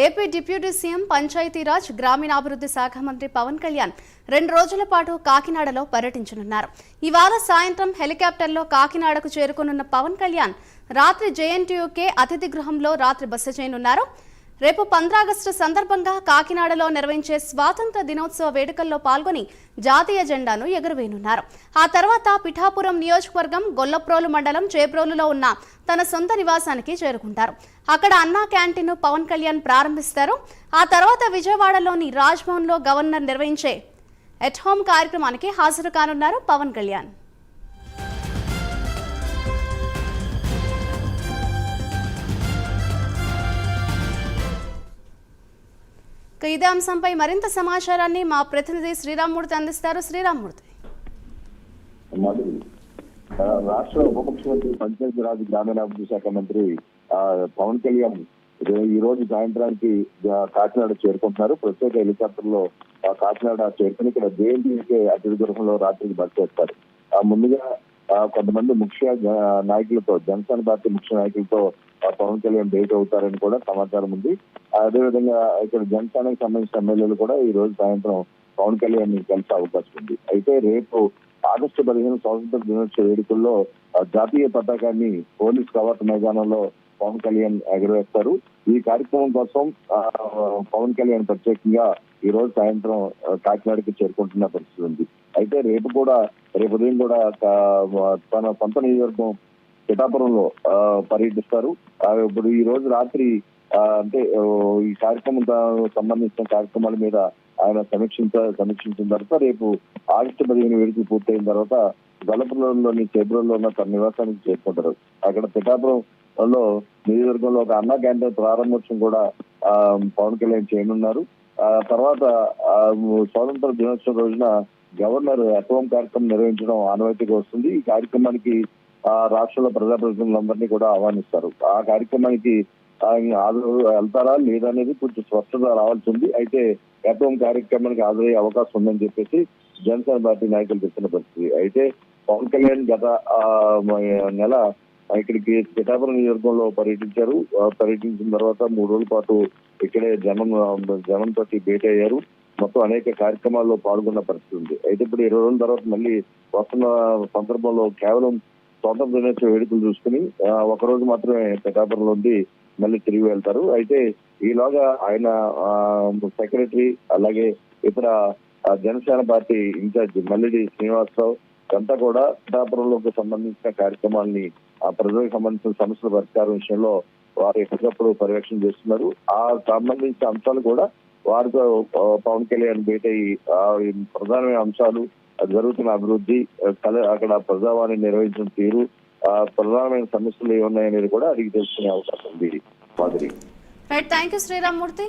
AP deputy CM Panchayati Raj గ్రామీణాభివృద్ధి శాఖ మంత్రి పవన్ కళ్యాణ్ 2 రోజుల పాటు కాకినాడలో పర్యటించనున్నారు. ఇవాళ సాయంత్రం హెలికాప్టర్లో కాకినాడకు చేరుకోనున్న పవన్ కళ్యాణ్ రాత్రి జేఎన్టీయూకే అతిథి గృహంలో రాత్రి బస చేయనున్నారు. రేపు 15 ఆగస్టు సందర్భంగా కాకినాడలో నిర్వహించే స్వాతంత్ర దినోత్సవ వేడుకల్లో పాల్గొని జాతీయ జెండాను ఎగురవేయనున్నారు. ఆ తర్వాత పిఠాపురం నియోజకవర్గం గొల్లప్రోలు మండలం చేబ్రోలులో ఉన్న తన సొంత నివాసానికి చేరుకుంటారు. అక్కడ అన్నా క్యాంటీన్ను పవన్ కళ్యాణ్ ప్రారంభిస్తారు. ఆ తర్వాత విజయవాడలోని రాజ్భవన్లో గవర్నర్ నిర్వహించే ఎట్ హోమ్ కార్యక్రమానికి హాజరు కానున్నారు పవన్ కళ్యాణ్. ఇదే అంశంపై మరింత సమాచారాన్ని మా ప్రతినిధి శ్రీరామ్మూర్తి అందిస్తారు. శ్రీరామ్మూర్తి, రాష్ట్ర ఉప ముఖ్యమంత్రి పంచాయతీరాజ్ గ్రామీణాభివృద్ధి శాఖ మంత్రి పవన్ కళ్యాణ్ ఈ రోజు సాయంత్రానికి కాకినాడ చేరుకుంటున్నారు. ప్రత్యేక హెలికాప్టర్ లో కాకినాడ చేరుకుని ఇక్కడ జేఎన్టీయూకే అతిథి గృహంలో రాత్రికి బస చేస్తారు. ముందుగా కొంతమంది ముఖ్య నాయకులతో, జనసేన పార్టీ ముఖ్య నాయకులతో పవన్ కళ్యాణ్ భేటీ అవుతారని కూడా సమాచారం ఉంది. అదేవిధంగా ఇక్కడ జనసేనకు సంబంధించిన ఎమ్మెల్యేలు కూడా ఈ రోజు సాయంత్రం పవన్ కళ్యాణ్ కలిసే అవకాశం ఉంది. అయితే రేపు ఆగస్టు 15 స్వాతంత్ర దినోత్సవ వేడుకల్లో జాతీయ పతాకాన్ని పోలీస్ కవాతు మైదానంలో పవన్ కళ్యాణ్ ఎగరవేస్తారు. ఈ కార్యక్రమం కోసం పవన్ కళ్యాణ్ ప్రత్యేకంగా ఈ రోజు సాయంత్రం కాకినాడకి చేరుకుంటున్న పరిస్థితి ఉంది. అయితే రేపు ఉదయం కూడా తన సొంత నియోజకవర్గం పిఠాపురంలో పర్యటిస్తారు. ఇప్పుడు ఈ రోజు రాత్రి అంటే ఈ కార్యక్రమం సంబంధించిన కార్యక్రమాల మీద ఆయన సమీక్షించిన తర్వాత రేపు ఆగస్టు 15 వేడుకలు పూర్తయిన తర్వాత గొల్లపురంలోని చేబ్రోల్లో ఉన్న తన నివాసానికి చేరుకుంటారు. అక్కడ పిఠాపురంలో నియోజకవర్గంలో ఒక అన్నా క్యాంటీన్ ప్రారంభోత్సవం కూడా పవన్ కళ్యాణ్ చేయనున్నారు. తర్వాత స్వాతంత్ర దినోత్సవం రోజున గవర్నర్ ఎట్ హోమ్ కార్యక్రమం నిర్వహించడం ఆనవాయితీగా వస్తుంది. ఈ కార్యక్రమానికి రాష్ట్రంలో ప్రజాప్రతినిధులందరినీ కూడా ఆహ్వానిస్తారు. ఆ కార్యక్రమానికి వెళ్తారా లేదా అనేది కొంచెం స్పష్టత రావాల్సి ఉంది. అయితే ఎట్ హోమ్ కార్యక్రమానికి హాజరయ్యే అవకాశం ఉందని చెప్పేసి జనసేన పార్టీ నాయకులు చెప్తున్న పరిస్థితి. అయితే పవన్ కళ్యాణ్ గత నెల ఇక్కడికి పిఠాపురం నియోజకవర్గంలో పర్యటించిన తర్వాత 3 రోజుల పాటు ఇక్కడే జనం తోటి భేటీ అయ్యారు. మొత్తం అనేక కార్యక్రమాల్లో పాల్గొన్న పరిస్థితి ఉంది. అయితే ఇప్పుడు 20 రోజుల తర్వాత మళ్ళీ వస్తున్న సందర్భంలో కేవలం స్వాతంత్ర దినోత్సవ వేడుకలు చూసుకుని ఒకరోజు మాత్రమే పిఠాపురంలో ఉంది మళ్ళీ తిరిగి వెళ్తారు. అయితే ఈలోగా ఆయన సెక్రటరీ అలాగే ఇతర జనసేన పార్టీ ఇన్ఛార్జి మల్లిడి శ్రీనివాసరావు అంతా కూడా పిఠాపురంలోకి సంబంధించిన కార్యక్రమాలని ప్రజలకు సంబంధించిన సమస్యల పరిష్కారం విషయంలో వారు ఎప్పటికప్పుడు పర్యవేక్షణ చేస్తున్నారు. ఆ సంబంధించిన అంశాలు కూడా వారితో పవన్ కళ్యాణ్ భేటీ అయ్యి ప్రధానమైన అంశాలు జరుగుతున్న అభివృద్ధి, అక్కడ ప్రజావాణి నిర్వహించిన తీరు, ప్రధానమైన సమస్యలు ఏమున్నాయనేది కూడా అడిగి తెలుసుకునే అవకాశం ఉంది. Thank you Sriramamurthy.